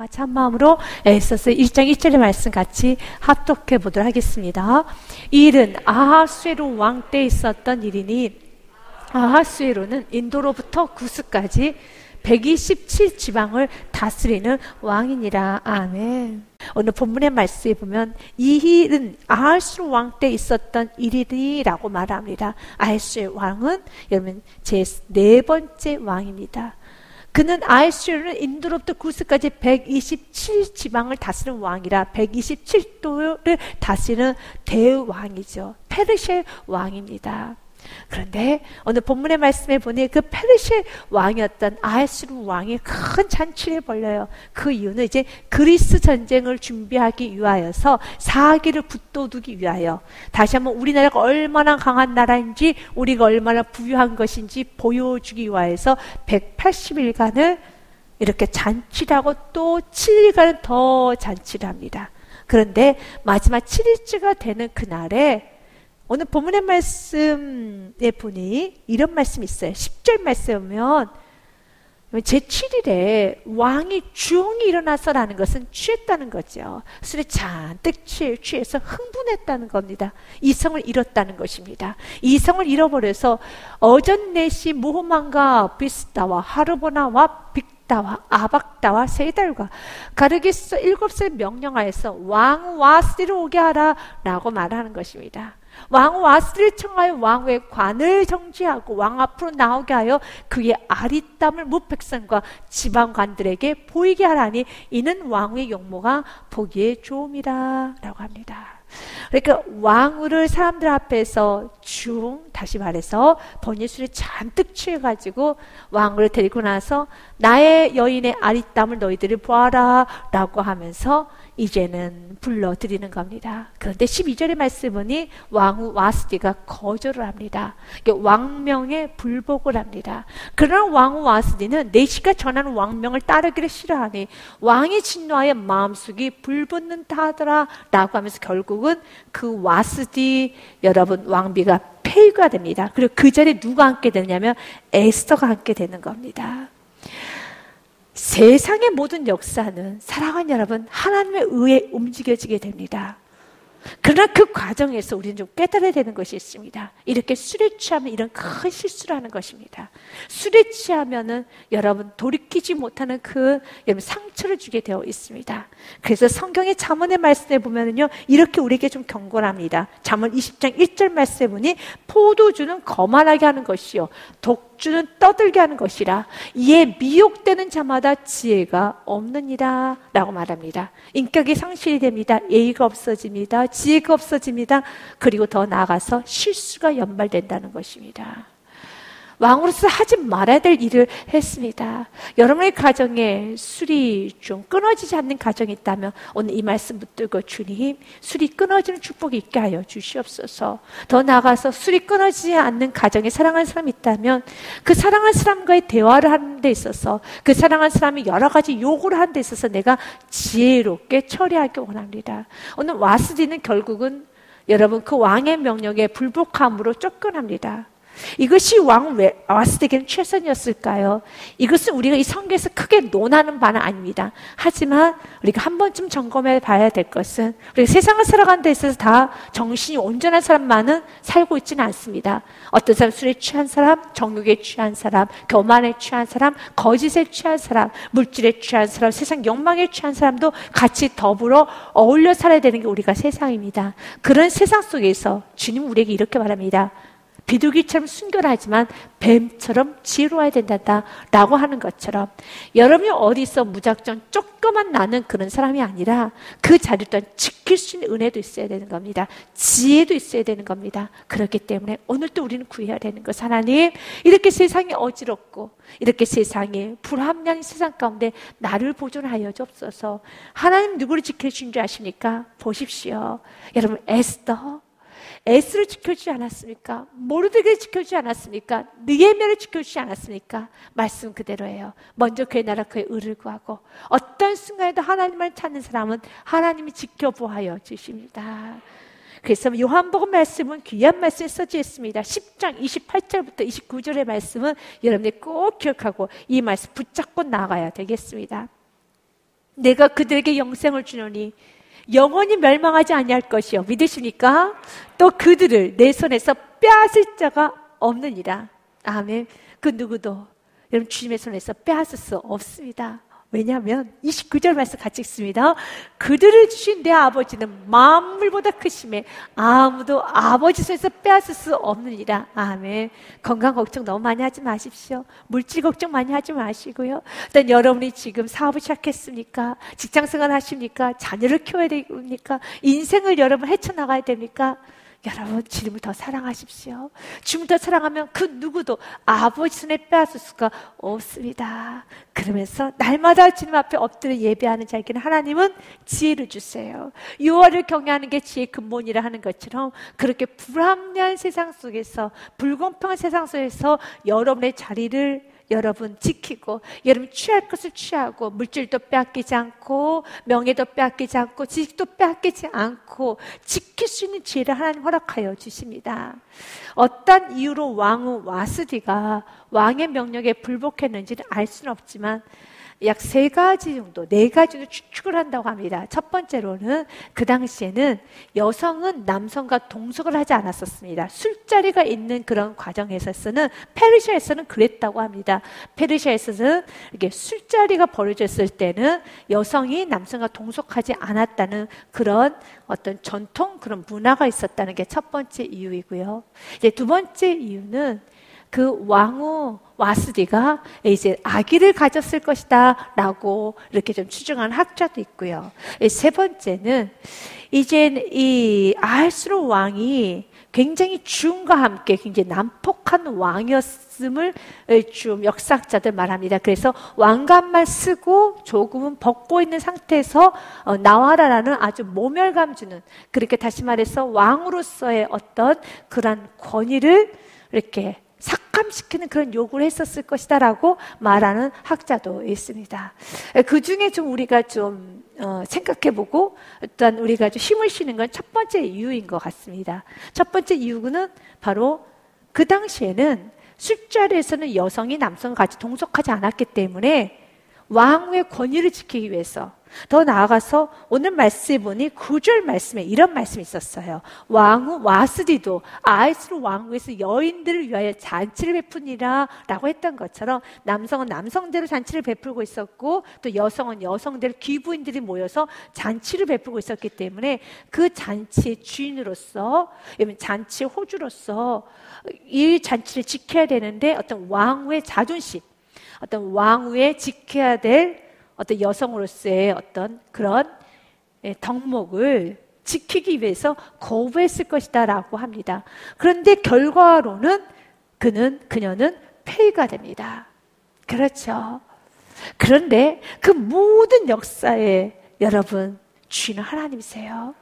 같이 한 마음으로 에스더서 1장 1절의 말씀 같이 합독해 보도록 하겠습니다. 이 일은 아하수에로 왕 때 있었던 일이니 아하수에로는 인도로부터 구스까지 127지방을 다스리는 왕이니라. 아멘. 오늘 본문의 말씀에 보면 이 일은 아하수에로 왕 때 있었던 일이라고 말합니다. 아하수에로 왕은 여러분 제 네 번째 왕입니다. 그는 아하수에로는 인도로부터 구스까지 127지방을 다스리는 왕이라 127도를 다스리는 대왕이죠. 페르시아 왕입니다. 그런데 오늘 본문의 말씀에 보니 그 페르시아 왕이었던 아하수에로 왕이 큰 잔치를 벌려요. 그 이유는 이제 그리스 전쟁을 준비하기 위하여서 사기를 붙돋우기 위하여 다시 한번 우리나라가 얼마나 강한 나라인지 우리가 얼마나 부유한 것인지 보여주기 위하여서 180일간을 이렇게 잔치를 하고 또 7일간은 더 잔치를 합니다. 그런데 마지막 7일째가 되는 그날에 오늘 본문의 말씀에 보니 이런 말씀이 있어요. 10절 말씀에 보면 제7일에 왕이 중이 일어나서라는 것은 취했다는 거죠. 술에 잔뜩 취해서 흥분했다는 겁니다. 이성을 잃었다는 것입니다. 이성을 잃어버려서 어전넷이 모호만과 비스다와 하르보나와 빅다와 아박다와 세달과 가르기스 7살 명령하여서 왕 와스디를 오게 하라 라고 말하는 것입니다. 왕 와스디를 청하여 왕의 관을 정지하고 왕 앞으로 나오게 하여 그의 아리땀을 무백성과 지방관들에게 보이게 하라니 이는 왕의 용모가 보기에 좋음이라 라고 합니다. 그러니까 왕후를 사람들 앞에서 다시 말해서 번예술에 잔뜩 취해가지고 왕후를 데리고 나서 나의 여인의 아리땀을 너희들이 보아라 라고 하면서 이제는 불러드리는 겁니다. 그런데 12절의 말씀 보니 왕후 와스디가 거절을 합니다. 왕명에 불복을 합니다. 그러나 왕후 와스디는 내시가 전하는 왕명을 따르기를 싫어하니 왕이 진노하여 마음속이 불붙는다 하더라 라고 하면서 결국은 그 와스디 여러분 왕비가 폐위가 됩니다. 그리고 그 자리에 누가 앉게 되냐면 에스더가 앉게 되는 겁니다. 세상의 모든 역사는 사랑하는 여러분 하나님의 의에 움직여지게 됩니다. 그러나 그 과정에서 우리는 좀 깨달아야 되는 것이 있습니다. 이렇게 술에 취하면 이런 큰 실수를 하는 것입니다. 술에 취하면은 여러분 돌이키지 못하는 여러분 상처를 주게 되어 있습니다. 그래서 성경의 잠언의 말씀에 보면은요 이렇게 우리에게 좀 경고를 합니다. 잠언 20장 1절 말씀에 보니 포도주는 거만하게 하는 것이요 독주는 떠들게 하는 것이라 이에 미혹되는 자마다 지혜가 없느니라 라고 말합니다. 인격이 상실이 됩니다. 예의가 없어집니다. 지혜가 없어집니다. 그리고 더 나아가서 실수가 연발된다는 것입니다. 왕으로서 하지 말아야 될 일을 했습니다. 여러분의 가정에 술이 좀 끊어지지 않는 가정이 있다면 오늘 이 말씀 붙들고 주님 술이 끊어지는 축복이 있게 하여 주시옵소서. 더 나아가서 술이 끊어지지 않는 가정에 사랑하는 사람이 있다면 그 사랑하는 사람과의 대화를 하는 데 있어서 그 사랑하는 사람이 여러 가지 요구를 하는 데 있어서 내가 지혜롭게 처리하기 원합니다. 오늘 와스디는 결국은 여러분 그 왕의 명령에 불복함으로 쫓겨납니다. 이것이 왕 와스디에게는 최선이었을까요? 이것은 우리가 이 성경에서 크게 논하는 바는 아닙니다. 하지만 우리가 한 번쯤 점검해 봐야 될 것은 우리가 세상을 살아가는 데 있어서 다 정신이 온전한 사람만은 살고 있지는 않습니다. 어떤 사람 술에 취한 사람, 정욕에 취한 사람, 교만에 취한 사람, 거짓에 취한 사람, 물질에 취한 사람, 세상 욕망에 취한 사람도 같이 더불어 어울려 살아야 되는 게 우리가 세상입니다. 그런 세상 속에서 주님 우리에게 이렇게 말합니다. 비둘기처럼 순결하지만 뱀처럼 지혜로워야 된다 라고 하는 것처럼 여러분이 어디서 무작정 쫓겨만 나는 그런 사람이 아니라 그 자리를 또한 지킬 수 있는 은혜도 있어야 되는 겁니다. 지혜도 있어야 되는 겁니다. 그렇기 때문에 오늘도 우리는 구해야 되는 것 하나님 이렇게 세상이 어지럽고 이렇게 세상에 불합리한 세상 가운데 나를 보존하여 주옵소서. 하나님 누구를 지켜주신 줄 아십니까? 보십시오. 여러분 에스를 지켜주지 않았습니까? 모르드게를 지켜주지 않았습니까? 느헤미야를 지켜주지 않았습니까? 말씀 그대로예요. 먼저 그의 나라 그의 의를 구하고 어떤 순간에도 하나님을 찾는 사람은 하나님이 지켜보아여 주십니다. 그래서 요한복음 말씀은 귀한 말씀이 써져 있습니다. 10장 28절부터 29절의 말씀은 여러분들이 꼭 기억하고 이 말씀 붙잡고 나가야 되겠습니다. 내가 그들에게 영생을 주노니 영원히 멸망하지 아니할 것이요. 믿으십니까? 또 그들을 내 손에서 빼앗을 자가 없느니라. 아멘. 그 누구도 여러분 주님의 손에서 빼앗을 수 없습니다. 왜냐하면 29절 말씀 같이 읽습니다. 그들을 주신 내 아버지는 만물보다 크심에 아무도 아버지 손에서 빼앗을 수 없느니라. 아멘. 건강 걱정 너무 많이 하지 마십시오. 물질 걱정 많이 하지 마시고요. 일단 여러분이 지금 사업을 시작했습니까? 직장생활 하십니까? 자녀를 키워야 됩니까? 인생을 여러분 헤쳐나가야 됩니까? 여러분 주님을 더 사랑하십시오. 주님을 더 사랑하면 그 누구도 아버지 손에 빼앗을 수가 없습니다. 그러면서 날마다 주님 앞에 엎드려 예배하는 자에게는 하나님은 지혜를 주세요. 여호와를 경외하는 게 지혜의 근본이라 하는 것처럼 그렇게 불합리한 세상 속에서, 불공평한 세상 속에서 여러분의 자리를 여러분 지키고, 여러분 취할 것을 취하고, 물질도 빼앗기지 않고, 명예도 빼앗기지 않고, 지식도 빼앗기지 않고 지킬 수 있는 지혜를 하나님 허락하여 주십니다. 어떤 이유로 왕후 와스디가 왕의 명령에 불복했는지는 알 수는 없지만 약 3가지 정도, 4가지 정도 추측을 한다고 합니다. 첫 번째로는 그 당시에는 여성은 남성과 동석을 하지 않았었습니다. 술자리가 있는 그런 과정에서는, 페르시아에서는 그랬다고 합니다. 페르시아에서는 이렇게 술자리가 벌어졌을 때는 여성이 남성과 동석하지 않았다는 그런 어떤 전통, 그런 문화가 있었다는 게 첫 번째 이유이고요. 이제 두 번째 이유는 그 왕후 와스디가 이제 아기를 가졌을 것이다 라고 이렇게 좀 추정한 학자도 있고요. 세 번째는 이제 이 아하스로 왕이 굉장히 주음과 함께 굉장히 난폭한 왕이었음을 좀 역사학자들 말합니다. 그래서 왕관만 쓰고 조금은 벗고 있는 상태에서 나와라라는 아주 모멸감 주는, 그렇게 다시 말해서 왕으로서의 어떤 그런 권위를 이렇게 삭감시키는 그런 요구를 했었을 것이다 라고 말하는 학자도 있습니다. 그 중에 좀 우리가 좀 생각해보고 일단 우리가 좀 힘을 쉬는 건 첫 번째 이유인 것 같습니다. 첫 번째 이유는 바로 그 당시에는 술자리에서는 여성이 남성과 같이 동석하지 않았기 때문에 왕후의 권위를 지키기 위해서, 더 나아가서 오늘 말씀에 보니 9절 말씀에 이런 말씀이 있었어요. 왕후 와스디도 아하스로 왕후에서 여인들을 위하여 잔치를 베푸니라 라고 했던 것처럼 남성은 남성대로 잔치를 베풀고 있었고 또 여성은 여성대로 귀부인들이 모여서 잔치를 베풀고 있었기 때문에 그 잔치의 주인으로서, 잔치의 호주로서 이 잔치를 지켜야 되는데 어떤 왕후의 자존심, 어떤 왕후의 지켜야 될 어떤 여성으로서의 어떤 그런 덕목을 지키기 위해서 거부했을 것이다 라고 합니다. 그런데 결과로는 그녀는 폐위가 됩니다. 그렇죠. 그런데 그 모든 역사에 여러분 주인은 하나님이세요.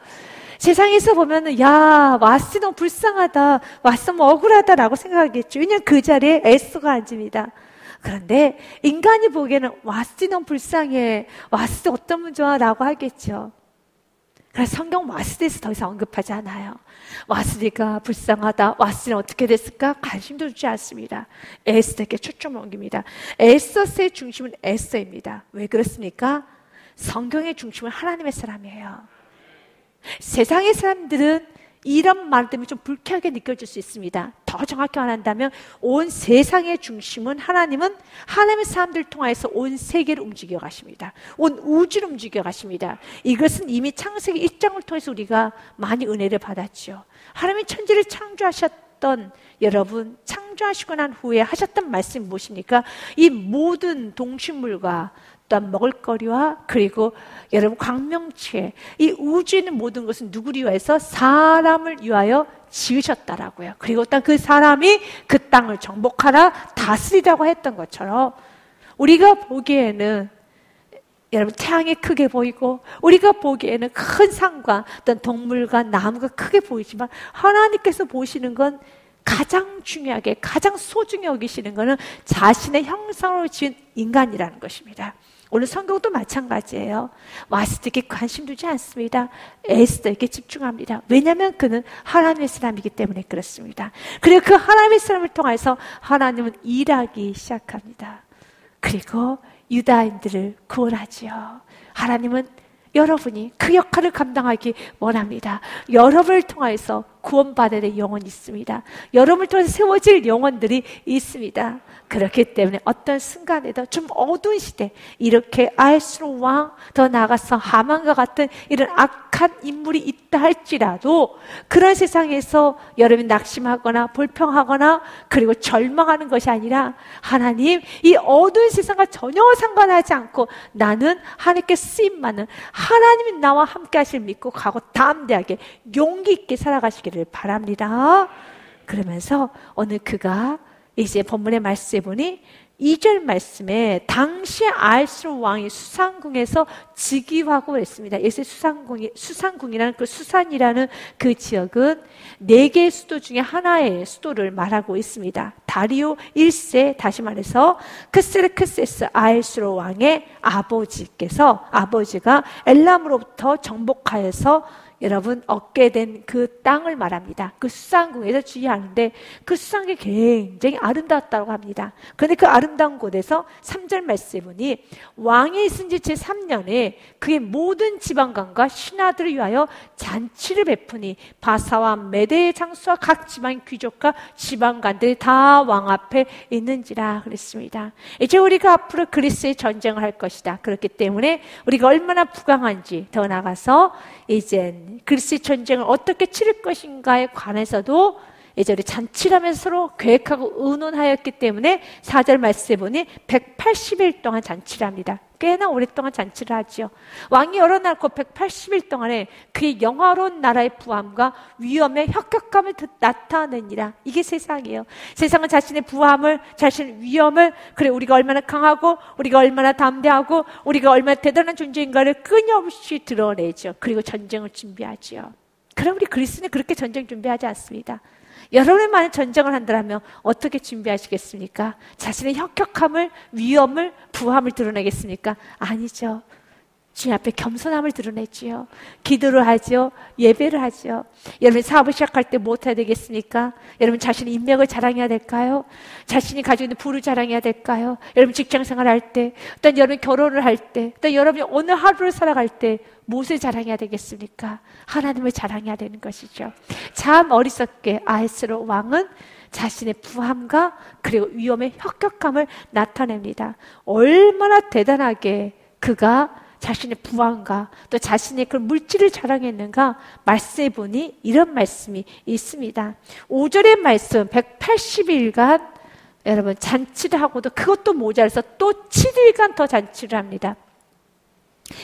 세상에서 보면은 야 와스 너무 불쌍하다, 와스 너무 억울하다 라고 생각하겠죠. 왜냐하면 그 자리에 에스더가 앉습니다. 그런데 인간이 보기에는 와스디 너무 불쌍해, 와스디 어떠면 좋아 라고 하겠죠. 그래서 성경 와스디에서 더 이상 언급하지 않아요. 와스디가 불쌍하다, 와스디는 어떻게 됐을까 관심도 주지 않습니다. 에스더에게 초점을 옮깁니다. 에스더의 중심은 에스더입니다. 왜 그렇습니까? 성경의 중심은 하나님의 사람이에요. 세상의 사람들은 이런 말 때문에 좀 불쾌하게 느껴질 수 있습니다. 더 정확히 말한다면 온 세상의 중심은 하나님은 하나님의 사람들을 통해서 온 세계를 움직여 가십니다. 온 우주를 움직여 가십니다. 이것은 이미 창세기 1장을 통해서 우리가 많이 은혜를 받았죠. 하나님이 천지를 창조하셨던 여러분, 창조하시고 난 후에 하셨던 말씀이 무엇입니까? 이 모든 동식물과 또한 먹을거리와 그리고 여러분 광명체, 이 우주에 있는 모든 것은 누구를 위하여서? 사람을 위하여 지으셨다라고요. 그리고 또 그 사람이 그 땅을 정복하라, 다스리라고 했던 것처럼 우리가 보기에는 여러분 태양이 크게 보이고 우리가 보기에는 큰 산과 어떤 동물과 나무가 크게 보이지만 하나님께서 보시는 건 가장 중요하게, 가장 소중히 여기시는 것은 자신의 형상으로 지은 인간이라는 것입니다. 오늘 성경도 마찬가지예요. 와스디에게 관심 두지 않습니다. 에스더에게 집중합니다. 왜냐하면 그는 하나님의 사람이기 때문에 그렇습니다. 그리고 그 하나님의 사람을 통해서 하나님은 일하기 시작합니다. 그리고 유다인들을 구원하지요. 하나님은 여러분이 그 역할을 감당하기 원합니다. 여러분을 통해서 구원받아야 될 영혼이 있습니다. 여러분을 통해서 세워질 영혼들이 있습니다. 그렇기 때문에 어떤 순간에도 좀 어두운 시대, 이렇게 아하스로 왕, 더 나아가서 하만과 같은 이런 악한 인물이 있다 할지라도 그런 세상에서 여러분이 낙심하거나 불평하거나 그리고 절망하는 것이 아니라 하나님, 이 어두운 세상과 전혀 상관하지 않고 나는 하나님께 쓰임받는 하나님이 나와 함께 하실 믿고 가고 담대하게 용기 있게 살아가시기를 바랍니다. 그러면서 오늘 그가 이제 본문의 말씀에 보니 2절 말씀에 당시 아하스로 왕이 수산궁에서 즉위하고 그랬습니다. 예수 수산궁이라는 그 수산이라는 그 지역은 4개의 수도 중에 하나의 수도를 말하고 있습니다. 다리오 1세, 다시 말해서 크세르크세스 아하스로 왕의 아버지가 엘람으로부터 정복하여서 여러분 얻게 된 그 땅을 말합니다. 그 수산궁에서 주의하는데 그 수산궁이 굉장히 아름다웠다고 합니다. 그런데 그 아름다운 곳에서 3절 말씀에 보니 왕이 있은 지 제3년에 그의 모든 지방관과 신하들을 위하여 잔치를 베푸니 바사와 메대의 장수와 각 지방 귀족과 지방관들이 다 왕 앞에 있는지라 그랬습니다. 이제 우리가 앞으로 그리스의 전쟁을 할 것이다. 그렇기 때문에 우리가 얼마나 부강한지 더 나가서 이제 그리스의 전쟁을 어떻게 치를 것인가에 관해서도 이제 우리 잔치를 하면서 서로 계획하고 의논하였기 때문에 4절 말씀에 보니 180일 동안 잔치를 합니다. 꽤나 오랫동안 잔치를 하죠. 왕이 열어놓고 180일 동안에 그의 영화로운 나라의 부함과 위엄의 혁혁함을 나타내니라. 이게 세상이에요. 세상은 자신의 부함을, 자신의 위엄을, 그래 우리가 얼마나 강하고 우리가 얼마나 담대하고 우리가 얼마나 대단한 존재인가를 끊임없이 드러내죠. 그리고 전쟁을 준비하죠. 그럼 우리 그리스도는 그렇게 전쟁 준비하지 않습니다. 여러분이 만약 전쟁을 한다면 어떻게 준비하시겠습니까? 자신의 혁혁함을, 위엄을, 부함을 드러내겠습니까? 아니죠. 주님 앞에 겸손함을 드러내지요. 기도를 하죠. 예배를 하죠. 여러분 사업을 시작할 때 뭐 해야 되겠습니까? 여러분 자신의 인맥을 자랑해야 될까요? 자신이 가지고 있는 부를 자랑해야 될까요? 여러분 직장생활 할 때, 또 여러분 결혼을 할 때, 또 여러분이 오늘 하루를 살아갈 때 무엇을 자랑해야 되겠습니까? 하나님을 자랑해야 되는 것이죠. 참 어리석게 아하스로 왕은 자신의 부함과 그리고 위엄의 혁혁함을 나타냅니다. 얼마나 대단하게 그가 자신의 부함과 또 자신의 그 물질을 자랑했는가 말씀해 보니 이런 말씀이 있습니다. 5절의 말씀 180일간 여러분 잔치를 하고도 그것도 모자라서 또 7일간 더 잔치를 합니다.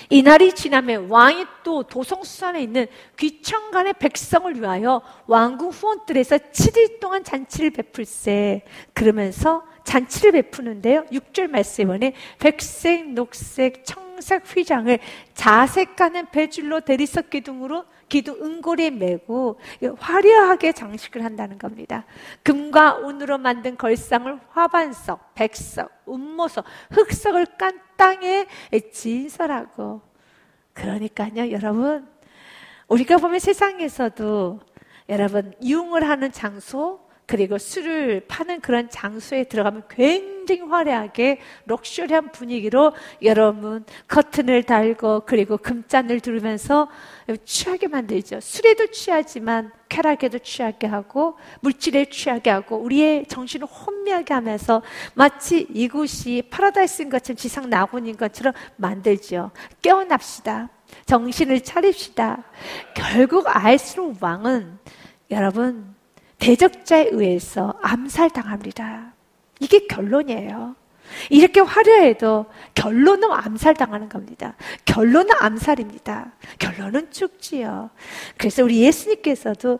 이날이 지나면 왕이 또 도성수산에 있는 귀천간의 백성을 위하여 왕궁 후원들에서 7일 동안 잔치를 베풀세. 그러면서 잔치를 베푸는데요. 6절 말씀에 보니 백색, 녹색, 청색 휘장을 자색가는 배줄로 대리석 기둥 은고리에 메고 화려하게 장식을 한다는 겁니다. 금과 은으로 만든 걸상을 화반석, 백석, 운모석, 흑석을 깐 땅에 진설하고. 그러니까요, 여러분, 우리가 보면 세상에서도 여러분 유흥을 하는 장소 그리고 술을 파는 그런 장소에 들어가면 굉장히 화려하게 럭셔리한 분위기로 여러분 커튼을 달고 그리고 금잔을 두르면서 취하게 만들죠. 술에도 취하지만 쾌락에도 취하게 하고 물질에 취하게 하고 우리의 정신을 혼미하게 하면서 마치 이곳이 파라다이스인 것처럼 지상 낙원인 것처럼 만들죠. 깨어납시다. 정신을 차립시다. 결국 아하스로 왕은 여러분 대적자에 의해서 암살당합니다. 이게 결론이에요. 이렇게 화려해도 결론은 암살당하는 겁니다. 결론은 암살입니다. 결론은 죽지요. 그래서 우리 예수님께서도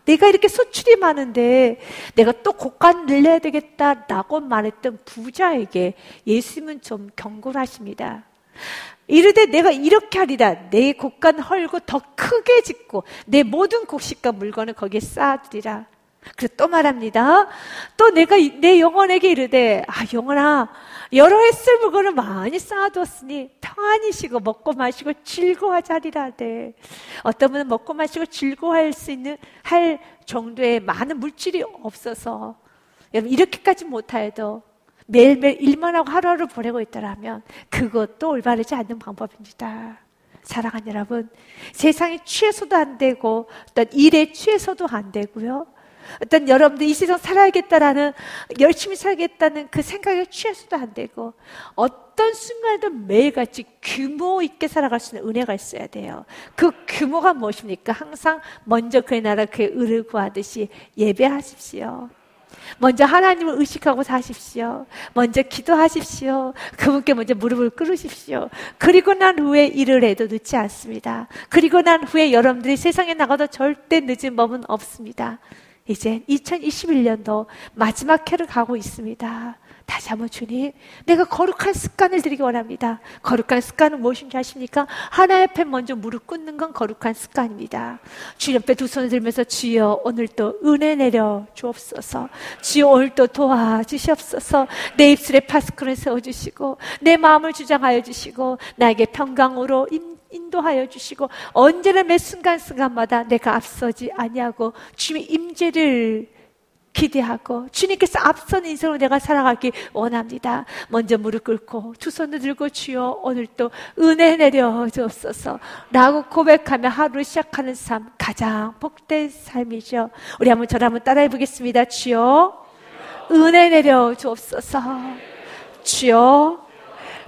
내가 이렇게 소출이 많은데 내가 또 곡간을 내야 되겠다라고 말했던 부자에게 예수님은 좀 경고를 하십니다. 이르되 내가 이렇게 하리라. 내 곡간 헐고 더 크게 짓고 내 모든 곡식과 물건을 거기에 쌓아두리라. 그래서 또 말합니다. 또 내가 내 영혼에게 이르되 영혼아 여러 해 쓸 물건을 많이 쌓아두었으니 평안히 쉬고 먹고 마시고 즐거워하자리라 하되 어떤 분은 먹고 마시고 즐거워할 수 있는 할 정도의 많은 물질이 없어서 여러분 이렇게까지 못하여도 매일매일 일만 하고 하루하루 보내고 있더라면 그것도 올바르지 않는 방법입니다. 사랑하는 여러분, 세상에 취해서도 안 되고 어떤 일에 취해서도 안 되고요. 어떤 여러분들 이 세상 살아야겠다라는, 열심히 살겠다는 그 생각에 취해서도 안 되고, 어떤 순간에도 매일같이 규모 있게 살아갈 수 있는 은혜가 있어야 돼요. 그 규모가 무엇입니까? 항상 먼저 그의 나라 그의 의를 구하듯이 예배하십시오. 먼저 하나님을 의식하고 사십시오. 먼저 기도하십시오. 그분께 먼저 무릎을 꿇으십시오. 그리고 난 후에 일을 해도 늦지 않습니다. 그리고 난 후에 여러분들이 세상에 나가도 절대 늦은 법은 없습니다. 이제 2021년도 마지막 해를 가고 있습니다. 다시 한번 주님, 내가 거룩한 습관을 드리기 원합니다. 거룩한 습관은 무엇인지 아십니까? 하나님 앞에 먼저 무릎 꿇는 건 거룩한 습관입니다. 주님 앞에 두 손을 들면서 주여 오늘도 은혜 내려 주옵소서. 주여 오늘도 도와주시옵소서. 내 입술에 파스크를 세워주시고 내 마음을 주장하여 주시고 나에게 평강으로 인도하여 주시고 언제나 매 순간순간마다 내가 앞서지 아니하고 주님의 임재를 기대하고 주님께서 앞선 인생으로 내가 살아가기 원합니다. 먼저 무릎 꿇고 두 손을 들고 주여 오늘도 은혜 내려 주옵소서 라고 고백하며 하루를 시작하는 삶, 가장 복된 삶이죠. 우리 저를 따라해 보겠습니다. 주여 은혜 내려 주옵소서. 주여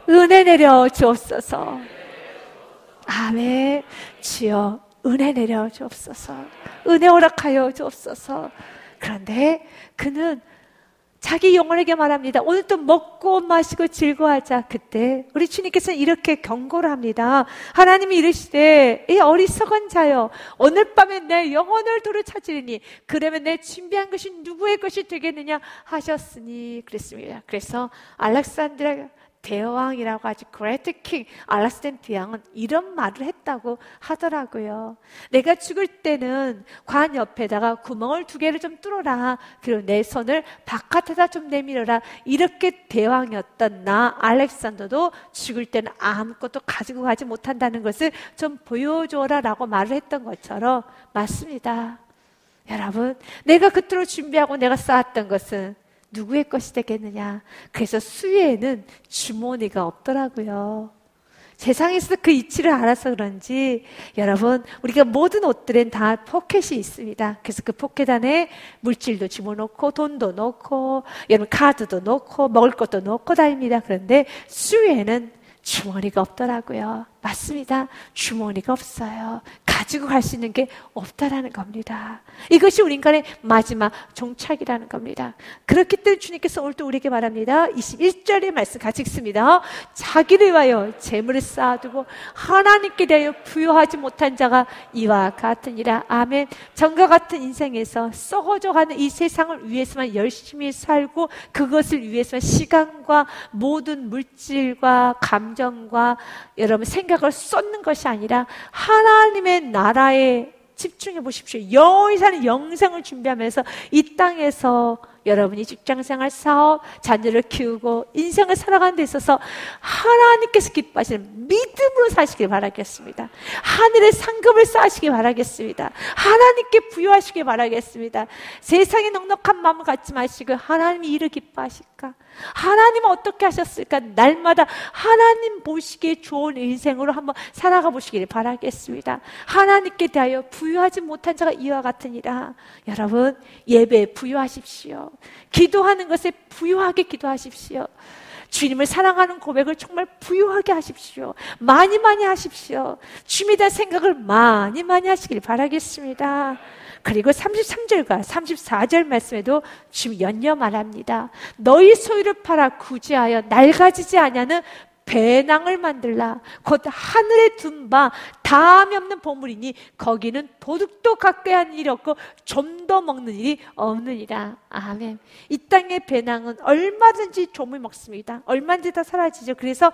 은혜 내려 주옵소서. 아멘. 주여 은혜 내려 주옵소서. 은혜 허락하여 주옵소서. 그런데 그는 자기 영혼에게 말합니다. 오늘 또 먹고 마시고 즐거워하자. 그때 우리 주님께서는 이렇게 경고를 합니다. 하나님이 이르시되 이 어리석은 자여, 오늘 밤에 내 영혼을 도로 찾으리니 그러면 내 준비한 것이 누구의 것이 되겠느냐 하셨으니 그랬습니다. 그래서 알렉산드라 대왕이라고 하지, 그레이트 킹 알렉산더 대왕은 이런 말을 했다고 하더라고요. 내가 죽을 때는 관 옆에다가 구멍을 2개를 좀 뚫어라. 그리고 내 손을 바깥에다 좀 내밀어라. 이렇게 대왕이었던 나 알렉산더도 죽을 때는 아무것도 가지고 가지 못한다는 것을 좀 보여줘라 라고 말을 했던 것처럼 맞습니다. 여러분, 내가 그토록 준비하고 내가 쌓았던 것은 누구의 것이 되겠느냐. 그래서 수위에는 주머니가 없더라고요. 세상에서 그 이치를 알아서 그런지 여러분, 우리가 모든 옷들엔 다 포켓이 있습니다. 그래서 그 포켓 안에 물질도 집어넣고 돈도 넣고 여러분 카드도 넣고 먹을 것도 넣고 다닙니다. 그런데 수위에는 주머니가 없더라고요. 맞습니다. 주머니가 없어요. 가지고 갈 수 있는 게 없다라는 겁니다. 이것이 우리 인간의 마지막 종착이라는 겁니다. 그렇기 때문에 주님께서 오늘 또 우리에게 말합니다. 21절의 말씀 같이 읽습니다. 자기를 위하여 재물을 쌓아두고 하나님께 대하여 부여하지 못한 자가 이와 같으니라. 아멘. 전과 같은 인생에서 썩어져가는 이 세상을 위해서만 열심히 살고 그것을 위해서만 시간과 모든 물질과 감정과 여러분 생각을 쏟는 것이 아니라 하나님의 나라에 집중해 보십시오. 영원히 사는 영생을 준비하면서 이 땅에서 여러분이 직장생활, 사업, 자녀를 키우고 인생을 살아가는 데 있어서 하나님께서 기뻐하시는 믿음으로 사시길 바라겠습니다. 하늘의 상급을 쌓으시길 바라겠습니다. 하나님께 부여하시길 바라겠습니다. 세상에 넉넉한 마음을 갖지 마시고 하나님이 이를 기뻐하실까? 하나님은 어떻게 하셨을까? 날마다 하나님 보시기에 좋은 인생으로 한번 살아가 보시길 바라겠습니다. 하나님께 대하여 부여하지 못한 자가 이와 같으니라. 여러분, 예배에 부여하십시오. 기도하는 것에 부유하게 기도하십시오. 주님을 사랑하는 고백을 정말 부유하게 하십시오. 많이 하십시오. 주님에 대한 생각을 많이 하시길 바라겠습니다. 그리고 33절과 34절 말씀에도 주님 연이어 말합니다. 너희 소유를 팔아 구제하여 낡아지지 아니하는 배낭을 만들라. 곧 하늘에 둔 바 다함이 없는 보물이니 거기는 도둑도 가까이 하는 일이 없고 좀도 먹는 일이 없느니라. 아멘. 이 땅의 배낭은 얼마든지 조물 먹습니다. 얼마든지 다 사라지죠. 그래서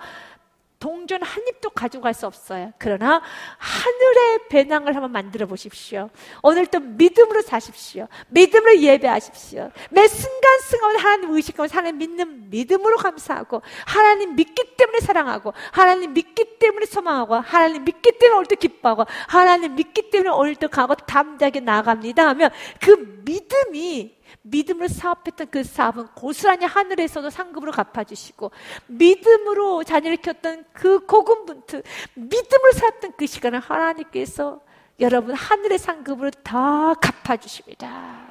동전 한 입도 가져갈 수 없어요. 그러나 하늘의 배낭을 한번 만들어 보십시오. 오늘도 믿음으로 사십시오. 믿음으로 예배하십시오. 매 순간순간 하나님 의식하고 하나님 믿는 믿음으로 감사하고 하나님 믿기 때문에 사랑하고 하나님 믿기 때문에 소망하고 하나님 믿기 때문에 오늘도 기뻐하고 하나님 믿기 때문에 오늘도 가고 담대하게 나아갑니다 하면 그 믿음이 믿음으로 사업했던 그 사업은 고스란히 하늘에서도 상급으로 갚아주시고, 믿음으로 자녀를 키웠던 그 고군분투, 믿음으로 살았던 그 시간을 하나님께서 여러분 하늘의 상급으로 다 갚아주십니다.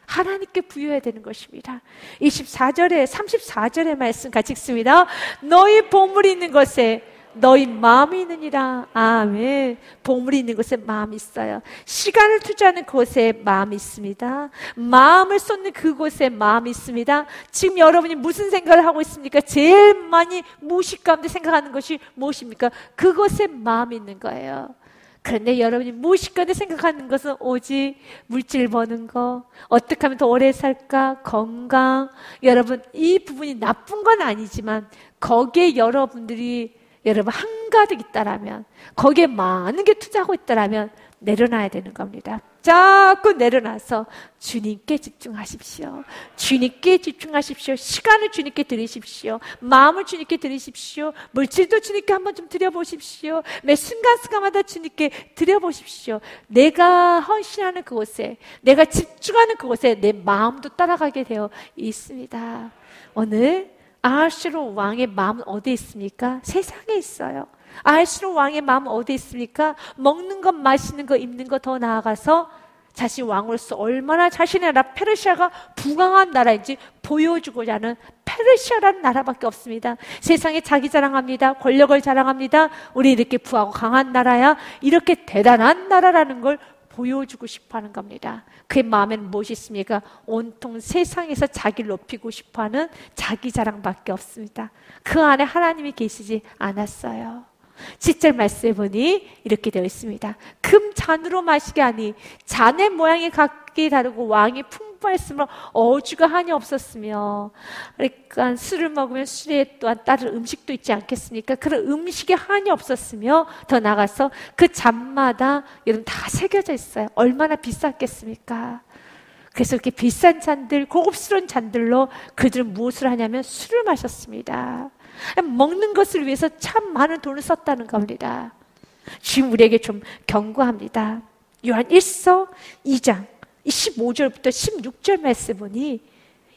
하나님께 부여해야 되는 것입니다. 34절의 말씀 같이 읽습니다. 너희 보물이 있는 곳에 너희 마음이 있느니라. 아멘. 보물이 있는 곳에 마음이 있어요. 시간을 투자하는 곳에 마음이 있습니다. 마음을 쏟는 그곳에 마음이 있습니다. 지금 여러분이 무슨 생각을 하고 있습니까? 제일 많이 무의식 가운데 생각하는 것이 무엇입니까? 그곳에 마음이 있는 거예요. 그런데 여러분이 무의식 가운데 생각하는 것은 오직 물질 버는 거, 어떻게 하면 더 오래 살까, 건강. 여러분, 이 부분이 나쁜 건 아니지만 거기에 여러분 한가득 있다라면, 거기에 많은 게 투자하고 있다라면 내려놔야 되는 겁니다. 자꾸 내려놔서 주님께 집중하십시오. 주님께 집중하십시오. 시간을 주님께 드리십시오. 마음을 주님께 드리십시오. 물질도 주님께 한번 좀 드려보십시오. 매 순간순간마다 주님께 드려보십시오. 내가 헌신하는 그곳에, 내가 집중하는 그곳에 내 마음도 따라가게 되어 있습니다. 오늘 아하수로 왕의 마음은 어디에 있습니까? 세상에 있어요. 아하수로 왕의 마음은 어디에 있습니까? 먹는 것, 마시는 것, 입는 것, 더 나아가서 자신 왕으로서 얼마나 자신의 나라 페르시아가 부강한 나라인지 보여주고자 하는 페르시아라는 나라밖에 없습니다. 세상에 자기 자랑합니다. 권력을 자랑합니다. 우리 이렇게 부하고 강한 나라야, 이렇게 대단한 나라라는 걸 보여주고 싶어하는 겁니다. 그의 마음에는 무엇이 있습니까? 온통 세상에서 자기를 높이고 싶어하는 자기 자랑밖에 없습니다. 그 안에 하나님이 계시지 않았어요. 7절 말씀해 보니 이렇게 되어 있습니다. 금 잔으로 마시게 하니 잔의 모양이 각기 다르고 왕이 풍부했으므로 어주가 한이 없었으며, 그러니까 술을 먹으면 술에 또한 따른 음식도 있지 않겠습니까? 그런 음식에 한이 없었으며, 더 나아가서 그 잔마다 여러분 다 새겨져 있어요. 얼마나 비쌌겠습니까? 그래서 이렇게 비싼 잔들, 고급스러운 잔들로 그들은 무엇을 하냐면 술을 마셨습니다. 먹는 것을 위해서 참 많은 돈을 썼다는 겁니다. 지금 우리에게 좀 경고합니다. 요한 1서 2장 15절부터 16절 말씀 보니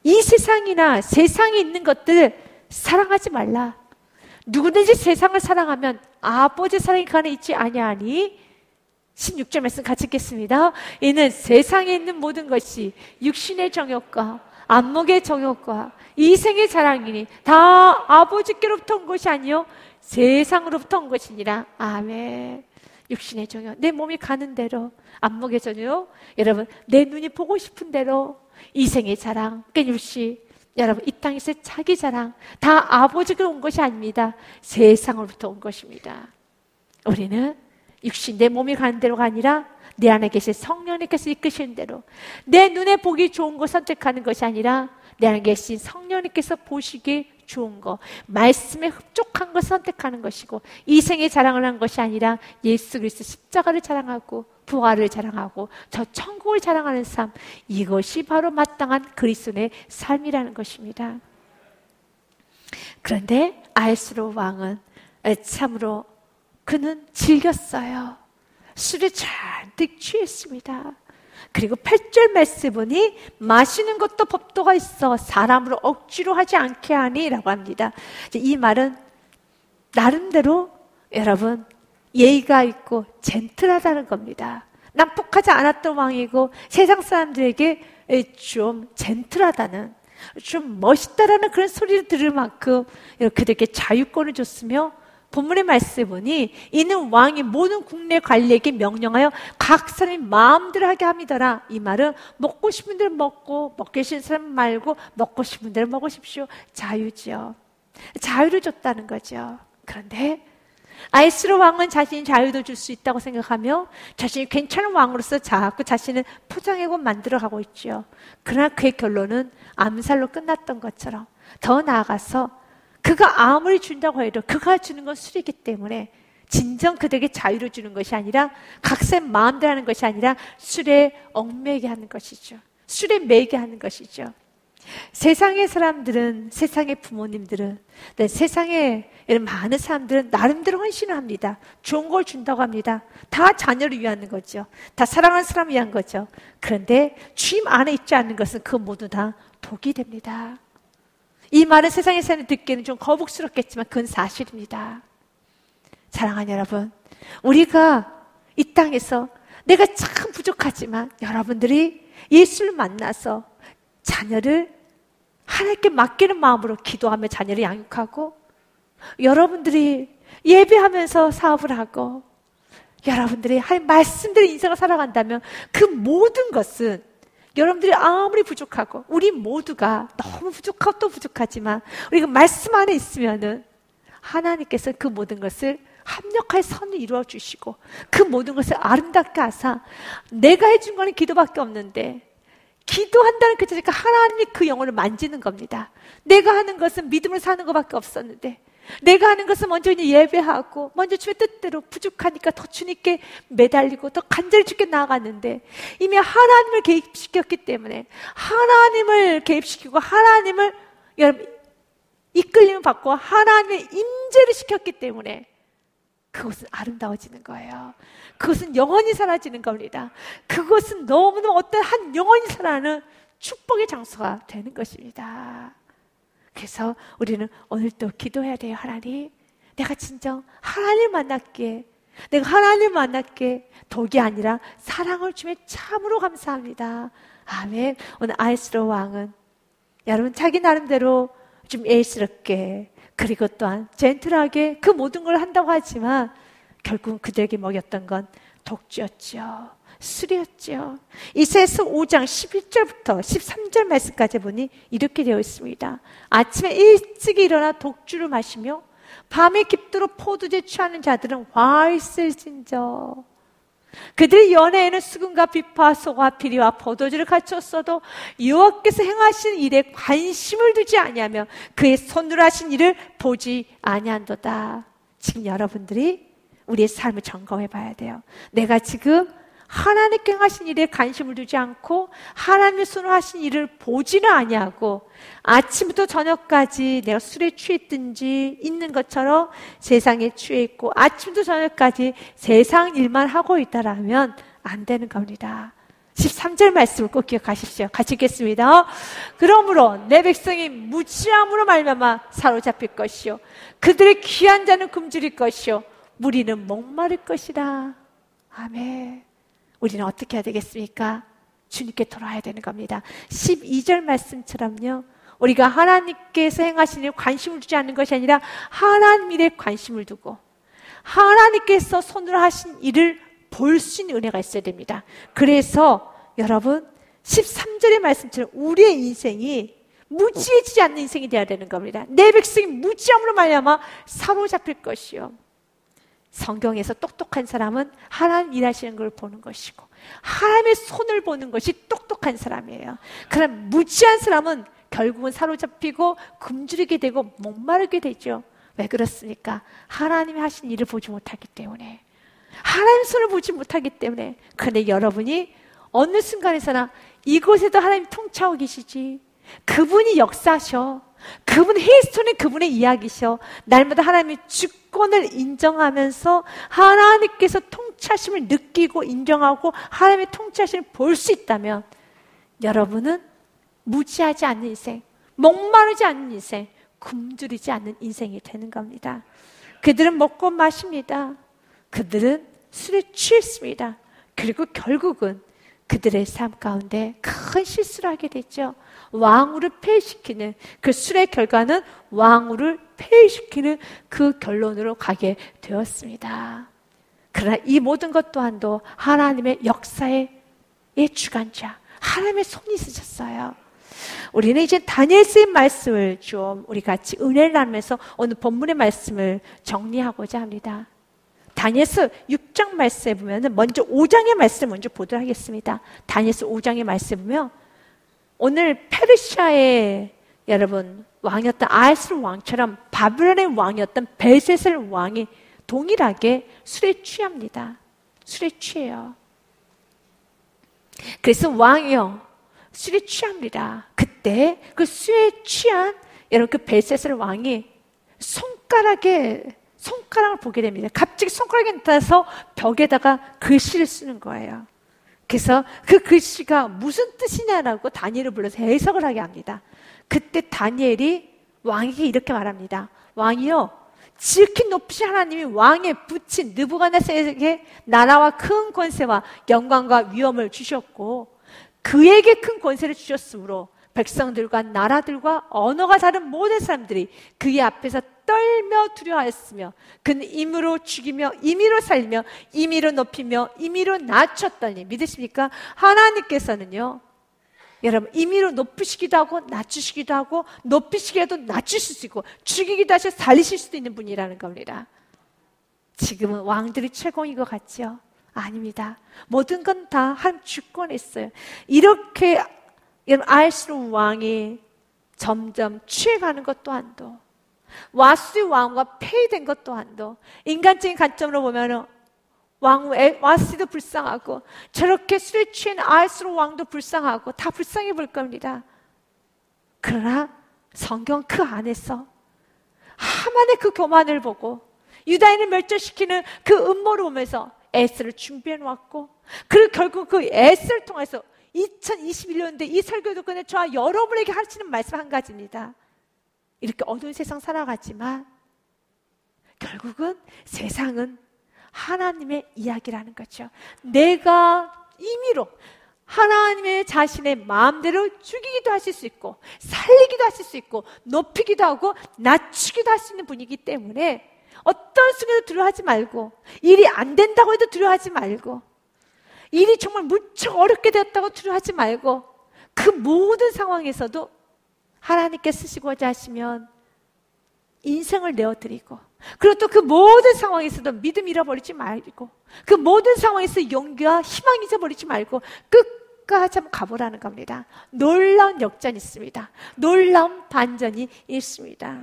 이 세상이나 세상에 있는 것들 사랑하지 말라. 누구든지 세상을 사랑하면 아버지 사랑이 그 안에 있지 아니하니. 16절 말씀 같이 읽겠습니다. 이는 세상에 있는 모든 것이 육신의 정욕과 안목의 정욕과 이생의 자랑이니 다 아버지께로부터 온 것이 아니요 세상으로부터 온 것이니라. 아멘. 육신의 정욕, 내 몸이 가는 대로, 안목의 정욕, 여러분 내 눈이 보고 싶은 대로, 이생의 자랑, 깻잎씨, 여러분 이 땅에서 자기 자랑, 다 아버지께로 온 것이 아닙니다. 세상으로부터 온 것입니다. 우리는 육신, 내 몸이 가는 대로가 아니라 내 안에 계신 성령님께서 이끄시는 대로, 내 눈에 보기 좋은 거 선택하는 것이 아니라 내 안에 계신 성령님께서 보시기에 좋은 거, 말씀에 흡족한 걸 선택하는 것이고, 이생의 자랑을 한 것이 아니라 예수 그리스도 십자가를 자랑하고 부활을 자랑하고 저 천국을 자랑하는 삶, 이것이 바로 마땅한 그리스도의 삶이라는 것입니다. 그런데 아하수로 왕은 참으로 그는 즐겼어요. 술에 잔뜩 취했습니다. 그리고 8절 말씀 보니 마시는 것도 법도가 있어 사람으로 억지로 하지 않게 하니 라고 합니다. 이 말은 나름대로 여러분 예의가 있고 젠틀하다는 겁니다. 난폭하지 않았던 왕이고 세상 사람들에게 좀 젠틀하다는, 좀 멋있다라는 그런 소리를 들을 만큼 그들에게 자유권을 줬으며, 본문의 말씀에 보니 이는 왕이 모든 국내 관리에게 명령하여 각 사람이 마음대로 하게 함이더라. 이 말은 먹고 싶은 대로 먹고 먹기 싫은 사람 말고 먹고 싶은 대로 먹으십시오. 자유죠. 자유를 줬다는 거죠. 그런데 아하수로 왕은 자신이 자유도 줄 수 있다고 생각하며 자신이 괜찮은 왕으로서 자꾸 자신을 포장하고 만들어가고 있죠. 그러나 그의 결론은 암살로 끝났던 것처럼, 더 나아가서 그가 아무리 준다고 해도 그가 주는 건 술이기 때문에 진정 그들에게 자유를 주는 것이 아니라, 각사의 마음대로 하는 것이 아니라 술에 얽매게 하는 것이죠. 술에 매게 하는 것이죠. 세상의 사람들은, 세상의 부모님들은, 세상에 이런 많은 사람들은 나름대로 헌신을 합니다. 좋은 걸 준다고 합니다. 다 자녀를 위한 거죠. 다 사랑하는 사람을 위한 거죠. 그런데 주님 안에 있지 않는 것은 그 모두 다 독이 됩니다. 이 말은 세상의 사람이 듣기에는 좀 거북스럽겠지만 그건 사실입니다. 사랑하는 여러분, 우리가 이 땅에서 내가 참 부족하지만 여러분들이 예수를 만나서 자녀를 하나님께 맡기는 마음으로 기도하며 자녀를 양육하고, 여러분들이 예배하면서 사업을 하고, 여러분들이 하나님 말씀대로 인생을 살아간다면 그 모든 것은 여러분들이 아무리 부족하고 우리 모두가 너무 부족하고 또 부족하지만 우리가 말씀 안에 있으면은 하나님께서 그 모든 것을 합력하여 선을 이루어 주시고 그 모든 것을 아름답게 하사, 내가 해준 거는 기도밖에 없는데 기도한다는 그 자체가 하나님이 그 영혼을 만지는 겁니다. 내가 하는 것은 믿음을 사는 것밖에 없었는데, 내가 하는 것은 먼저 이제 예배하고 먼저 주의 뜻대로 부족하니까 더 주님께 매달리고 더 간절히 주께 나아갔는데, 이미 하나님을 개입시켰기 때문에, 하나님을 개입시키고 하나님을 여러분 이끌림을 받고 하나님의 임재를 시켰기 때문에 그것은 아름다워지는 거예요. 그것은 영원히 사라지는 겁니다. 그것은 너무너무 어떤 한 영원히 살아나는 축복의 장소가 되는 것입니다. 그래서 우리는 오늘도 기도해야 돼요. 하나님, 내가 진정 하나님 만났기에, 내가 하나님 만났기에 독이 아니라 사랑을 주며 참으로 감사합니다. 아멘. 오늘 아이스로 왕은 여러분 자기 나름대로 좀 예스럽게, 그리고 또한 젠틀하게 그 모든 걸 한다고 하지만 결국은 그들에게 먹였던 건 독주였죠. 술이었죠. 이사야서 5장 11절부터 13절 말씀까지 보니 이렇게 되어 있습니다. 아침에 일찍 일어나 독주를 마시며 밤에 깊도록 포도주에 취하는 자들은 화 있을진저. 그들의 연애에는 수금과 비파, 소가, 비리와 포도주를 갖췄어도 여호와께서 행하신 일에 관심을 두지 아니하며 그의 손으로 하신 일을 보지 아니한도다. 지금 여러분들이 우리의 삶을 점검해 봐야 돼요. 내가 지금 하나님께 하신 일에 관심을 두지 않고 하나님의 손으로 하신 일을 보지는 아니하고 아침부터 저녁까지 내가 술에 취했든지 있는 것처럼 세상에 취해 있고 아침부터 저녁까지 세상 일만 하고 있다라면 안 되는 겁니다. 13절 말씀을 꼭 기억하십시오. 같이 읽겠습니다. 그러므로 내 백성이 무지함으로 말미암아 사로잡힐 것이요 그들의 귀한 자는 굶주릴 것이요 무리는 목마를 것이라. 아멘. 우리는 어떻게 해야 되겠습니까? 주님께 돌아와야 되는 겁니다. 12절 말씀처럼요, 우리가 하나님께서 행하신 일에 관심을 두지 않는 것이 아니라 하나님 일에 관심을 두고 하나님께서 손으로 하신 일을 볼 수 있는 은혜가 있어야 됩니다. 그래서 여러분 13절의 말씀처럼 우리의 인생이 무지해지지 않는 인생이 되어야 되는 겁니다. 내 백성이 무지함으로 말미암아 사로잡힐 것이요. 성경에서 똑똑한 사람은 하나님 일하시는 걸 보는 것이고 하나님의 손을 보는 것이 똑똑한 사람이에요. 그럼 무지한 사람은 결국은 사로잡히고 굶주리게 되고 목마르게 되죠. 왜 그렇습니까? 하나님이 하신 일을 보지 못하기 때문에, 하나님 손을 보지 못하기 때문에. 그런데 여러분이 어느 순간에서나 이곳에도 하나님 통치하고 계시지, 그분이 역사셔, 그분 히스토리는 그분의 이야기셔, 날마다 하나님의 주권을 인정하면서 하나님께서 통치하심을 느끼고 인정하고 하나님의 통치하심을 볼 수 있다면 여러분은 무지하지 않는 인생, 목마르지 않는 인생, 굶주리지 않는 인생이 되는 겁니다. 그들은 먹고 마십니다. 그들은 술에 취했습니다. 그리고 결국은 그들의 삶 가운데 큰 실수를 하게 됐죠. 왕후를 폐위시키는 그 술의 결과는 왕후를 폐위시키는 그 결론으로 가게 되었습니다. 그러나 이 모든 것 또한도 하나님의 역사의 주관자, 하나님의 손이 있으셨어요. 우리는 이제 다니엘서의 말씀을 좀 우리 같이 은혜를 나누면서 오늘 본문의 말씀을 정리하고자 합니다. 다니엘서 6장 말씀에 보면 먼저 5장의 말씀을 먼저 보도록 하겠습니다. 다니엘서 5장의 말씀에 보면 오늘 페르시아의 여러분 왕이었던 아하스로 왕처럼 바벨론의 왕이었던 벨세살 왕이 동일하게 술에 취합니다. 술에 취해요. 그래서 왕이요 술에 취합니다. 그때 그때 그 술에 취한 여러분 그 벨세살 왕이 손가락을 보게 됩니다. 갑자기 손가락이 나타나서 벽에다가 글씨를 쓰는 거예요. 그래서 그 글씨가 무슨 뜻이냐라고 다니엘을 불러서 해석을 하게 합니다. 그때 다니엘이 왕에게 이렇게 말합니다. 왕이요, 지극히 높으신 하나님이 왕에 붙인 느부갓네살에게 나라와 큰 권세와 영광과 위엄을 주셨고 그에게 큰 권세를 주셨으므로 백성들과 나라들과 언어가 다른 모든 사람들이 그의 앞에서 떨며 두려워하였으며 그는 임의로 죽이며 임의로 살리며 임의로 높이며 임의로 낮췄더니 믿으십니까? 하나님께서는요, 여러분 임의로 높이시기도 하고 낮추시기도 하고 높이시기도 낮추실 수 있고 죽이기도 하시고 살리실 수도 있는 분이라는 겁니다. 지금은 왕들이 최고인 것 같죠? 아닙니다. 모든 건 다 한 주권에 있어요. 이렇게 여러분 아하스웨로 왕이 점점 취해가는 것 또한도 와스의 왕과 폐위된 것 또한도 인간적인 관점으로 보면 와스도 불쌍하고 저렇게 술에 취한 아하스웨로 왕도 불쌍하고 다 불쌍해 볼 겁니다. 그러나 성경 그 안에서 하만의 그 교만을 보고 유다인을 멸절시키는 그 음모를 보면서 에스를 준비해 놓았고 그리고 결국 그 에스를 통해서 2021년인데 이 설교도 그냥 저와 여러분에게 하시는 말씀 한 가지입니다. 이렇게 어두운 세상 살아가지만 결국은 세상은 하나님의 이야기라는 거죠. 내가 임의로 하나님의 자신의 마음대로 죽이기도 하실 수 있고 살리기도 하실 수 있고 높이기도 하고 낮추기도 할 수 있는 분이기 때문에 어떤 순간에도 두려워하지 말고 일이 안 된다고 해도 두려워하지 말고 일이 정말 무척 어렵게 되었다고 두려워하지 말고 그 모든 상황에서도 하나님께 쓰시고자 하시면 인생을 내어드리고 그리고 또 그 모든 상황에서도 믿음 잃어버리지 말고 그 모든 상황에서 용기와 희망 잊어버리지 말고 끝까지 한번 가보라는 겁니다. 놀라운 역전이 있습니다. 놀라운 반전이 있습니다.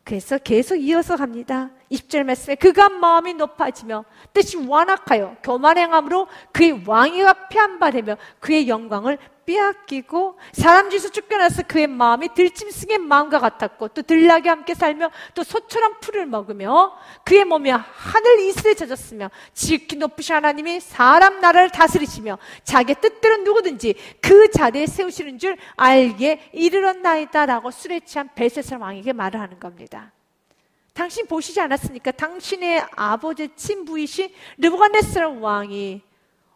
그래서 계속 이어서 갑니다. 20절 말씀에 그가 마음이 높아지며 뜻이 완악하여 교만 행함으로 그의 왕위가 폐한바되며 그의 영광을 빼앗기고 사람 중에서 쫓겨나서 그의 마음이 들짐승의 마음과 같았고 또 들나귀와 함께 살며 또 소처럼 풀을 먹으며 그의 몸이 하늘 이슬에 젖었으며 지극히 높으신 하나님이 사람 나라를 다스리시며 자기의 뜻대로 누구든지 그 자리에 세우시는 줄 알게 이르렀나이다 라고 술에 취한 벨세살 왕에게 말을 하는 겁니다. 당신 보시지 않았습니까? 당신의 아버지 친부이신 느부갓네살 왕이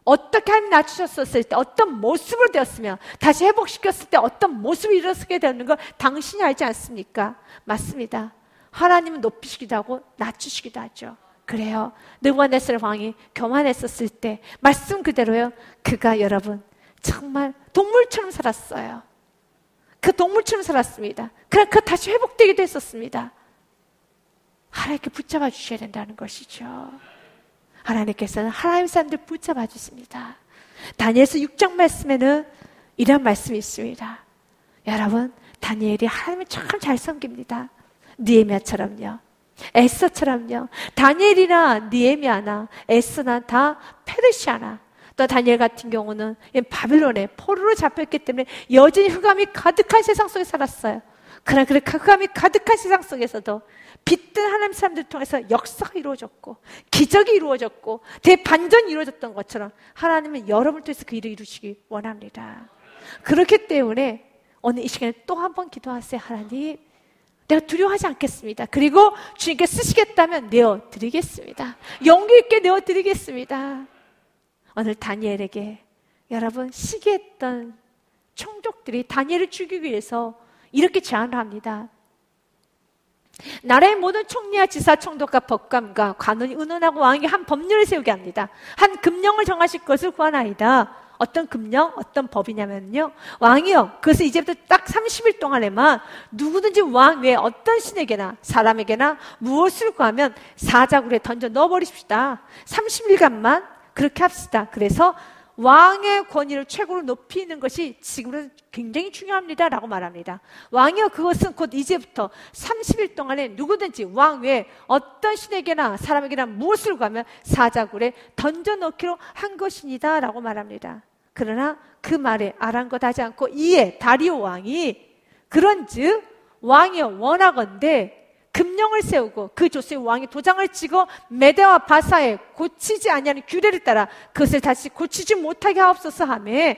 어떻게 하나님 낮추셨을 때 어떤 모습으로 되었으며 다시 회복시켰을 때 어떤 모습을 일어서게 되는 걸 당신이 알지 않습니까? 맞습니다. 하나님은 높이시기도 하고 낮추시기도 하죠. 그래요. 느부갓네살 왕이 교만했었을 때 말씀 그대로요. 그가 여러분 정말 동물처럼 살았어요. 그 동물처럼 살았습니다. 그러나 그 다시 회복되기도 했었습니다. 하나님께 붙잡아 주셔야 된다는 것이죠. 하나님께서는 하나님 사람들 붙잡아 주십니다. 다니엘서 6장 말씀에는 이런 말씀이 있습니다. 여러분 다니엘이 하나님을 참 잘 섬깁니다. 느헤미야처럼요, 에스더처럼요. 다니엘이나 느헤미야나 에스더나 다 페르시아나 또 다니엘 같은 경우는 바빌론에 포로로 잡혔기 때문에 여전히 흑암이 가득한 세상 속에 살았어요. 그러나 그 흑암이 가득한 세상 속에서도 빛든 하나님 사람들 통해서 역사가 이루어졌고 기적이 이루어졌고 대반전이 이루어졌던 것처럼 하나님은 여러분을 통해서 그 일을 이루시기 원합니다. 그렇기 때문에 오늘 이 시간에 또 한 번 기도하세요. 하나님, 내가 두려워하지 않겠습니다. 그리고 주님께 쓰시겠다면 내어드리겠습니다. 용기 있게 내어드리겠습니다. 오늘 다니엘에게 여러분 시기했던 총독들이 다니엘을 죽이기 위해서 이렇게 제안을 합니다. 나라의 모든 총리와 지사, 총독과 법관과 관원이 의논하고 왕에게 한 법률을 세우게 합니다. 한 금령을 정하실 것을 구하나이다. 어떤 금령, 어떤 법이냐면요, 왕이요, 그것을 이제부터 딱 30일 동안에만 누구든지 왕 외에 어떤 신에게나 사람에게나 무엇을 구하면 사자굴에 던져 넣어버리십시다. 30일간만 그렇게 합시다. 그래서 왕의 권위를 최고로 높이는 것이 지금은 굉장히 중요합니다 라고 말합니다. 왕이요, 그것은 곧 이제부터 30일 동안에 누구든지 왕 외에 어떤 신에게나 사람에게나 무엇을 구하면 사자굴에 던져넣기로 한 것이니다 라고 말합니다. 그러나 그 말에 아랑곳하지 않고 이에 다리오 왕이 그런즉 왕이여 원하건대 금령을 세우고 그 조서에 왕이 도장을 찍어 메대와 바사에 고치지 아니하는 규례를 따라 그것을 다시 고치지 못하게 하옵소서 하며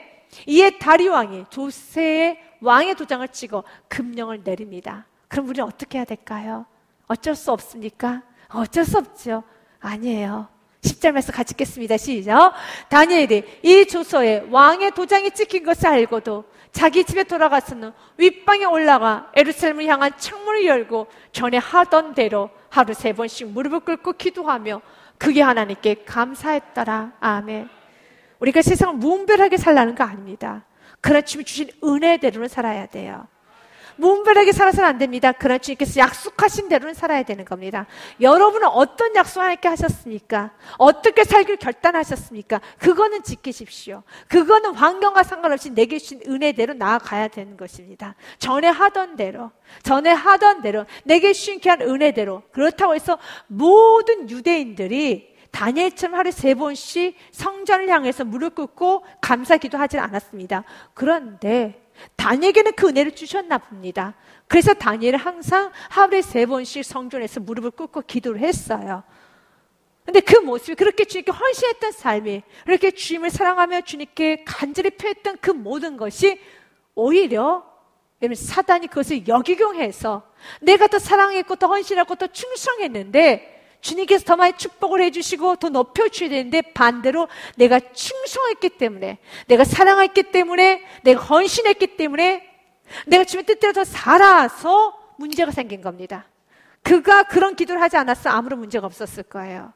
이에 다리오 왕이 조서에 왕의 도장을 찍어 금령을 내립니다. 그럼 우리는 어떻게 해야 될까요? 어쩔 수 없습니까? 어쩔 수 없죠. 아니에요. 10절 말씀 같이 읽겠습니다. 시작. 다니엘이 이 조서에 왕의 도장이 찍힌 것을 알고도 자기 집에 돌아가서는 윗방에 올라가 예루살렘을 향한 창문을 열고 전에 하던 대로 하루 3번씩 무릎을 꿇고 기도하며 그게 하나님께 감사했더라. 아멘. 우리가 세상을 무분별하게 살라는 거 아닙니다. 그러나 주님이 주신 은혜대로는 살아야 돼요. 무분별하게 살아서는 안 됩니다. 그러나 주님께서 약속하신 대로는 살아야 되는 겁니다. 여러분은 어떤 약속 하나님께 하셨습니까? 어떻게 살기를 결단하셨습니까? 그거는 지키십시오. 그거는 환경과 상관없이 내게 주신 은혜대로 나아가야 되는 것입니다. 전에 하던 대로 내게 주신 귀한 은혜대로. 그렇다고 해서 모든 유대인들이 다니엘처럼 하루에 3번씩 성전을 향해서 무릎 꿇고 감사 기도하지 않았습니다. 그런데 다니엘에게는 그 은혜를 주셨나 봅니다. 그래서 다니엘은 항상 하루에 3번씩 성전에서 무릎을 꿇고 기도를 했어요. 근데 그 모습이 그렇게 주님께 헌신했던 삶이, 그렇게 주님을 사랑하며 주님께 간절히 표했던 그 모든 것이 오히려 사단이 그것을 역이용해서 내가 더 사랑했고 더 헌신하고 더 충성했는데 주님께서 더 많이 축복을 해주시고 더 높여주셔야 되는데 반대로 내가 충성했기 때문에, 내가 사랑했기 때문에, 내가 헌신했기 때문에, 내가 주님의 뜻대로 더 살아서 문제가 생긴 겁니다. 그가 그런 기도를 하지 않았으면 아무런 문제가 없었을 거예요.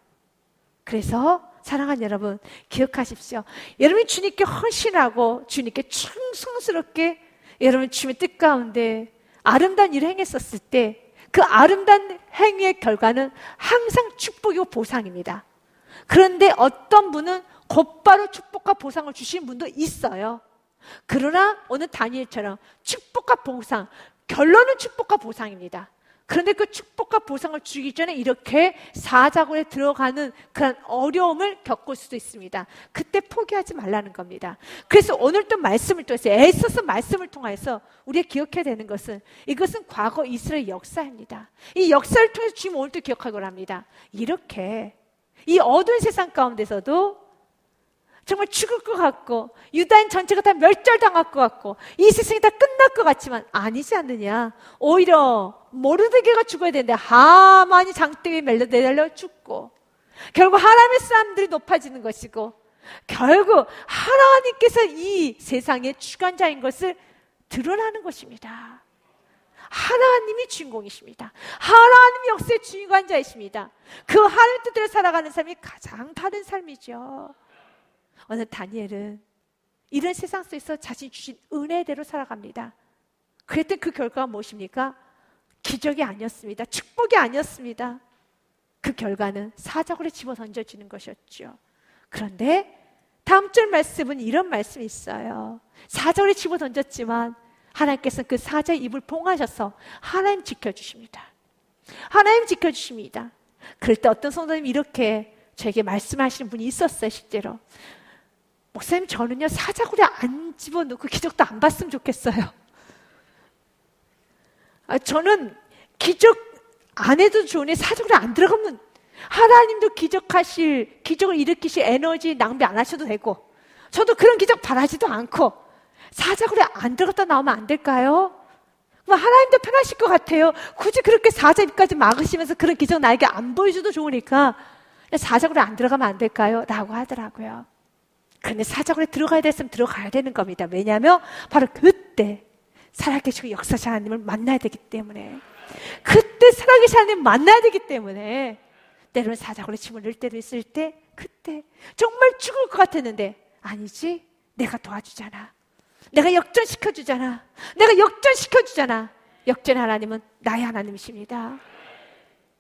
그래서 사랑하는 여러분 기억하십시오. 여러분이 주님께 헌신하고 주님께 충성스럽게 여러분 주님의 뜻 가운데 아름다운 일을 행했었을 때 그 아름다운 행위의 결과는 항상 축복이고 보상입니다. 그런데 어떤 분은 곧바로 축복과 보상을 주신 분도 있어요. 그러나 오늘 다니엘처럼 축복과 보상, 결론은 축복과 보상입니다. 그런데 그 축복과 보상을 주기 전에 이렇게 사자굴에 들어가는 그런 어려움을 겪을 수도 있습니다. 그때 포기하지 말라는 겁니다. 그래서 오늘 또 말씀을 통해서, 애써서 말씀을 통해서 우리가 기억해야 되는 것은, 이것은 과거 이스라엘 역사입니다. 이 역사를 통해서 주님 오늘 또 기억하고 합니다. 이렇게 이 어두운 세상 가운데서도 정말 죽을 것 같고 유다인 전체가 다 멸절당할 것 같고 이 세상이 다 끝날 것 같지만 아니지 않느냐. 오히려 모르드게가 죽어야 되는데 하만이 장대에 매달려 죽고 결국 하나님의 사람들이 높아지는 것이고 결국 하나님께서 이 세상의 주관자인 것을 드러나는 것입니다. 하나님이 주인공이십니다. 하나님이 역사의 주관자이십니다. 그 하나님 뜻대로 살아가는 삶이 가장 다른 삶이죠. 오늘 다니엘은 이런 세상 속에서 자신이 주신 은혜대로 살아갑니다. 그랬더니 그 결과가 무엇입니까? 기적이 아니었습니다. 축복이 아니었습니다. 그 결과는 사자굴에 집어던져지는 것이었죠. 그런데 다음 절 말씀은 이런 말씀이 있어요. 사자굴에 집어던졌지만 하나님께서 그 사자의 입을 봉하셔서 하나님 지켜주십니다. 하나님 지켜주십니다. 그럴 때 어떤 성도님이 이렇게 저에게 말씀하시는 분이 있었어요. 실제로 목사님, 저는요 사자굴에 안 집어넣고 기적도 안 봤으면 좋겠어요. 저는 기적 안 해도 좋으니 사자굴에 안 들어가면 하나님도 기적을 일으키실 에너지 낭비 안 하셔도 되고 저도 그런 기적 바라지도 않고 사자굴에 안 들어갔다 나오면 안 될까요? 하나님도 편하실 것 같아요. 굳이 그렇게 사자 입까지 막으시면서 그런 기적 나에게 안 보여줘도 좋으니까 사자굴에 안 들어가면 안 될까요? 라고 하더라고요. 그런데 사자굴에 들어가야 됐으면 들어가야 되는 겁니다. 왜냐하면 바로 그때 살아계시고 역사하신 하나님을 만나야 되기 때문에, 그때 살아계신 하나님을 만나야 되기 때문에 때로는 사자굴에 침을 넣을 때도 있을 때 그때 정말 죽을 것 같았는데 아니지, 내가 도와주잖아, 내가 역전시켜주잖아, 내가 역전시켜주잖아. 역전의 하나님은 나의 하나님이십니다.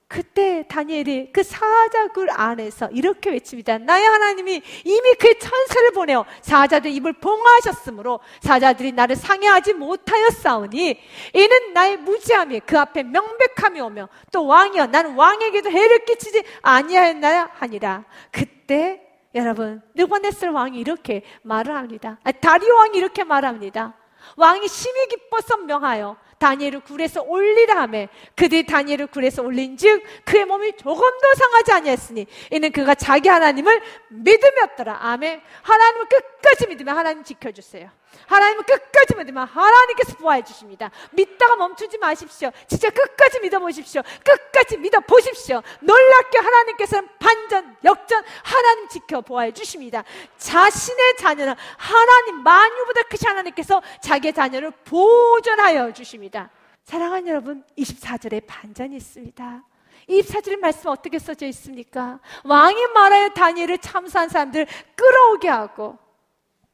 그때 다니엘이 그 사자굴 안에서 이렇게 외칩니다. 나의 하나님이 이미 그의 천사를 보내어 사자들의 입을 봉하셨으므로 사자들이 나를 상해하지 못하였사오니 이는 나의 무지함이 그 앞에 명백함이 오며 또 왕이여 나는 왕에게도 해를 끼치지 아니하였나야 하니라. 그때 여러분, 느부갓네살 왕이 이렇게 말을 합니다. 다리오 왕이 이렇게 말합니다. 왕이 심히 기뻐서 명하여 다니엘을 굴에서 올리라 하매 그들이 다니엘을 굴에서 올린즉 그의 몸이 조금도 상하지 아니했으니 이는 그가 자기 하나님을 믿음이었더라. 아멘. 하나님을 끝까지 믿으면 하나님 지켜주세요. 하나님을 끝까지 믿으면 하나님께서 보호해 주십니다. 믿다가 멈추지 마십시오. 진짜 끝까지 믿어보십시오. 끝까지 믿어보십시오. 놀랍게 하나님께서는 반전, 역전, 하나님 지켜 보호해 주십니다. 자신의 자녀는 하나님, 만유보다 크신 하나님께서 자기의 자녀를 보존하여 주십니다. 사랑하는 여러분, 24절에 반전이 있습니다. 24절의 말씀 어떻게 써져 있습니까? 왕이 말하여 다니엘을 참수한 사람들을 끌어오게 하고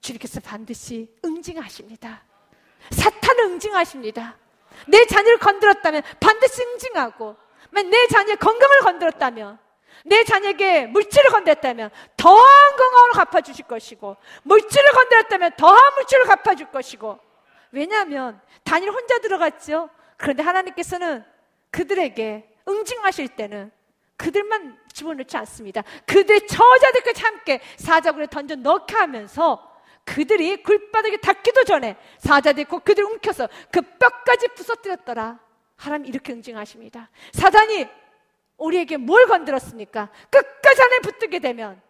주님께서 반드시 응징하십니다. 사탄을 응징하십니다. 내 자녀를 건드렸다면 반드시 응징하고, 내 자녀의 건강을 건드렸다면, 내 자녀에게 물질을 건드렸다면 더한 건강으로 갚아주실 것이고, 물질을 건드렸다면 더한 물질을 갚아줄 것이고. 왜냐하면 다니엘 혼자 들어갔죠. 그런데 하나님께서는 그들에게 응징하실 때는 그들만 집어넣지 않습니다. 그들의 저자들까지 함께 사자굴에 던져 넣게 하면서 그들이 굴바닥에 닿기도 전에 사자들이 곧 그들을 움켜서 그 뼈까지 부서뜨렸더라. 하나님 이렇게 응징하십니다. 사단이 우리에게 뭘 건드렸습니까? 끝까지 하나님 붙들게 되면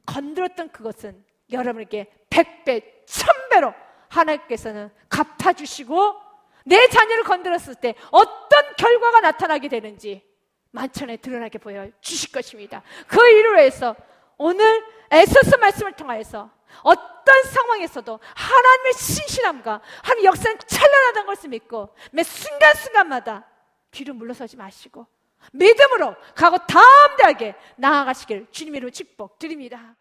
건드렸던 그것은 여러분에게 100배, 1000배로 하나님께서는 갚아주시고, 내 자녀를 건드렸을 때 어떤 결과가 나타나게 되는지 만천에 드러나게 보여주실 것입니다. 그 이유로 해서 오늘 에스더서 말씀을 통하여서 어떤 상황에서도 하나님의 신실함과 하나님의 역사는 찬란하다는 것을 믿고 매 순간순간마다 뒤로 물러서지 마시고 믿음으로 가고 담대하게 나아가시길 주님의 이름으로 축복드립니다.